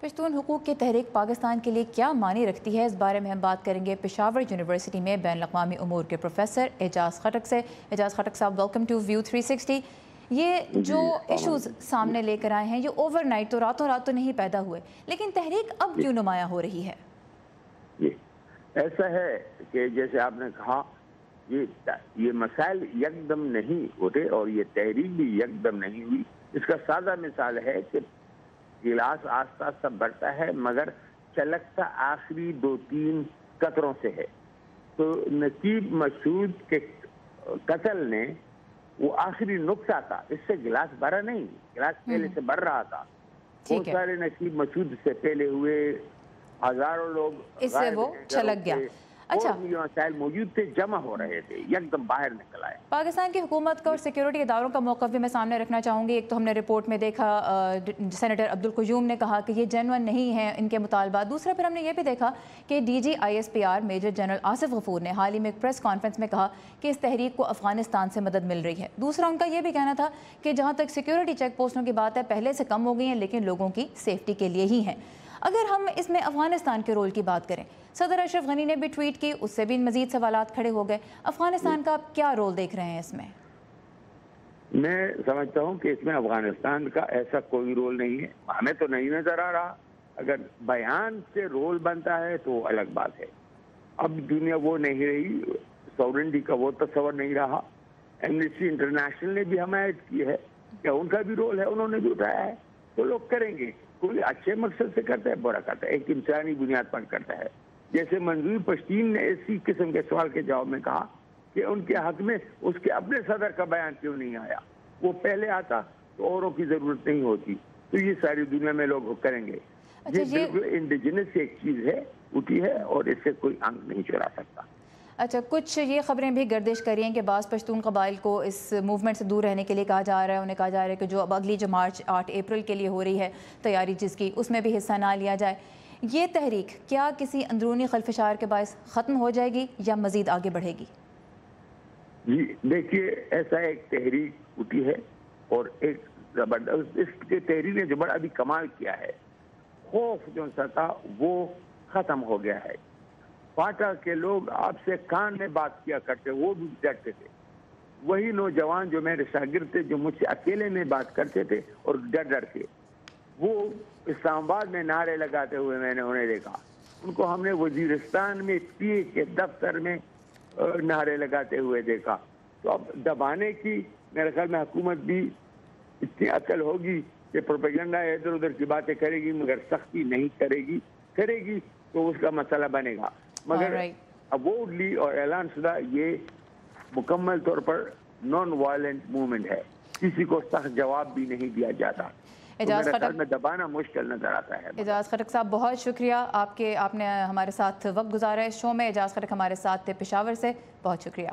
پشتون حقوق کی تحریک پاکستان کے لیے کیا معنی رکھتی ہے، اس بارے میں ہم بات کریں گے پشاور یونیورسٹی میں بین الاقوامی امور کے پروفیسر اعجاز خٹک سے۔ اعجاز خٹک صاحب، ویلکم ٹو ویو 360۔ یہ جو ایشوز سامنے لے کر آئے ہیں یہ اوور نائٹ تو راتوں رات تو نہیں پیدا ہوئے، لیکن تحریک اب کیوں نمایاں ہو رہی ہے؟ ایسا ہے کہ جیسے آپ نے کہا یہ مسائل یکدم نہیں ہوتے اور یہ تحریک بھی یکدم نہیں ہوئی۔ اس کا سادہ مثال ہے کہ گلاس آہستہ آہستہ بڑھتا ہے مگر چھلکتا آخری 2-3 قطروں سے ہے۔ تو نقیب مسعود کے قتل نے وہ آخری نقطہ تھا، اس سے گلاس بھرا نہیں، گلاس پہلے سے بڑھ رہا تھا۔ بہت سارے نقیب مسعود سے پہلے ہوئے، ہزاروں لوگ اس سے وہ چھلک گیا۔ اچھا، یہ مسائل موجود تھے، جمع ہو رہے تھے، یکدم باہر نکل آئے۔ پاکستان کی حکومت کا اور سیکیورٹی اداروں کا موقف بھی میں سامنے رکھنا چاہوں گی۔ ایک تو ہم نے رپورٹ میں دیکھا سینیٹر عبدالقیوم نے کہا کہ یہ جینون نہیں ہیں ان کے مطالبات۔ دوسرا پھر ہم نے یہ بھی دیکھا کہ ڈی جی ISPR major general Asif Ghafoor نے حال ہی میں ایک پریس کانفرنس میں کہا کہ اس تحریک کو افغانستان سے مدد مل رہی ہے۔ دوسرا ان کا یہ بھی کہنا تھا کہ جہاں تک سیکیورٹی چیک پوسٹوں کی بات ہے پہلے سے کم ہو گئی ہیں لیکن لوگوں کی سیفٹی کے لیے ہی ہیں۔ اگر ہم اس میں افغانستان کے رول کی بات کریں، صدر اشرف غنی نے بھی ٹویٹ کی، اس سے بھی مزید سوالات کھڑے ہو گئے۔ افغانستان کا آپ کیا رول دیکھ رہے ہیں اس میں؟ میں سمجھتا ہوں کہ اس میں افغانستان کا ایسا کوئی رول نہیں ہے، ہمیں تو نہیں نظر آ رہا۔ اگر بیان سے رول بنتا ہے تو الگ بات ہے۔ اب دنیا وہ نہیں رہی، سورنٹی کا وہ تصور نہیں رہا۔ ایمنسٹی انٹرنیشنل نے بھی حمایت کی ہے کہ ان کا بھی رول ہے، انہوں نے بھی اٹھایا ہے، تو لوگ کریں گے۔ کوئی اچھے مقصد سے کرتا ہے، برا کرتا ہے، ایک انسانی بنیاد پر کرتا ہے۔ جیسے منظور پشتین نے اسی قسم کے سوال کے جواب میں کہا کہ ان کے حق میں اس کے اپنے صدر کا بیان کیوں نہیں آیا، وہ پہلے آتا تو اوروں کی ضرورت نہیں ہوتی۔ تو یہ ساری دنیا میں لوگ کریں گے۔ یہ بالکل انڈیجنس ایک چیز ہے، اٹھی ہے اور اس سے کوئی انگ نہیں چرا سکتا۔ اچھا، کچھ یہ خبریں بھی گردش کر رہی ہیں کہ بعض پشتون قبائل کو اس موومنٹ سے دور رہنے کے لیے کہا جا رہا ہے، انہیں کہا جا رہا ہے کہ جو اب اگلی جو مارچ 8 اپریل کے لیے ہو رہی ہے تیاری جس کی، اس میں بھی حصہ نہ لیا جائے۔ یہ تحریک کیا کسی اندرونی خلفشار کے باعث ختم ہو جائے گی یا مزید آگے بڑھے گی؟ جی دیکھیے، ایسا ایک تحریک اٹھی ہے اور ایک زبردست اس کے تحریک نے جو بڑا ابھی کمال کیا ہے، خوف جو تھا وہ ختم ہو گیا ہے۔ فاٹا کے لوگ آپ سے کان میں بات کیا کرتے، وہ بھی ڈرتے تھے۔ وہی نوجوان جو میرے شاگرد تھے، جو مجھ سے اکیلے میں بات کرتے تھے اور ڈر کے، وہ اسلام آباد میں نعرے لگاتے ہوئے میں نے انہیں دیکھا۔ ان کو ہم نے وزیرستان میں PA کے دفتر میں نعرے لگاتے ہوئے دیکھا۔ تو اب دبانے کی میرے خیال میں حکومت بھی اتنی عقل ہوگی کہ پروپیگنڈا ادھر ادھر کی باتیں کرے گی مگر سختی نہیں کرے گی تو اس کا مسئلہ بنے گا۔ مگر اوورڈلی اور اعلان شدہ یہ مکمل طور پر نان وائلنٹ موومنٹ ہے، کسی کو سخت جواب بھی نہیں دیا جاتا۔ اعجاز خٹک میں دبانا مشکل نظر آتا ہے۔ اعجاز خٹک صاحب، بہت شکریہ آپ نے ہمارے ساتھ وقت گزارا ہے اس شو میں۔ اعجاز خٹک ہمارے ساتھ تھے پشاور سے، بہت شکریہ۔